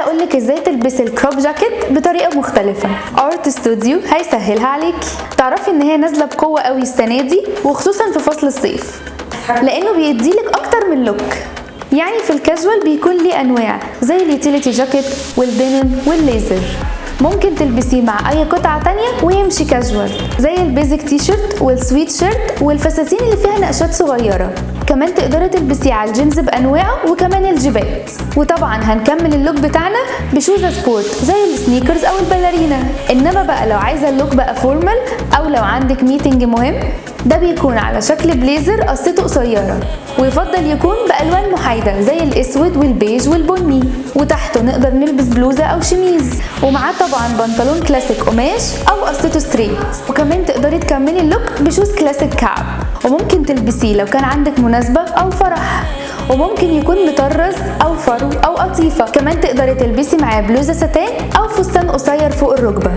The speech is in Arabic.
هقولك ازاي تلبسي الكروب جاكيت بطريقه مختلفه. ارت ستوديو هيسهلها عليكي. تعرفي ان هي نازله بقوه قوي السنه دي، وخصوصا في فصل الصيف، لانه بيديلك اكتر من لوك. يعني في الكاجوال بيكون ليه انواع زي اليوتيليتي جاكيت والدينم والليزر، ممكن تلبسيه مع اي قطعه تانية ويمشي كاجوال، زي البيزك تي شيرت والسويت شيرت والفساتين اللي فيها نقشات صغيره. كمان تقدري تلبسيه على الجينز بانواعه وكمان الجيبات. وطبعا هنكمل اللوك بتاعنا بشوزة سبورت زي السنيكرز او الباليرينا. انما بقى لو عايزه اللوك بقى فورمال، او لو عندك ميتنج مهم، ده بيكون على شكل بليزر قصته قصيره، ويفضل يكون بالوان محايده زي الاسود والبيج والبني، وتحته نقدر نلبس بلوزه او شميز، ومعاه طبعا بنطلون كلاسيك قماش او قصته ستريت. وكمان تقدري تكملي اللوك بشوز كلاسيك كعب، وممكن تلبسيه لو كان عندك مناسبه او فرح، وممكن يكون مطرز او فرو او قطيفه. كمان تقدري تلبسي معاه بلوزه ستان او فستان قصير فوق الركبه.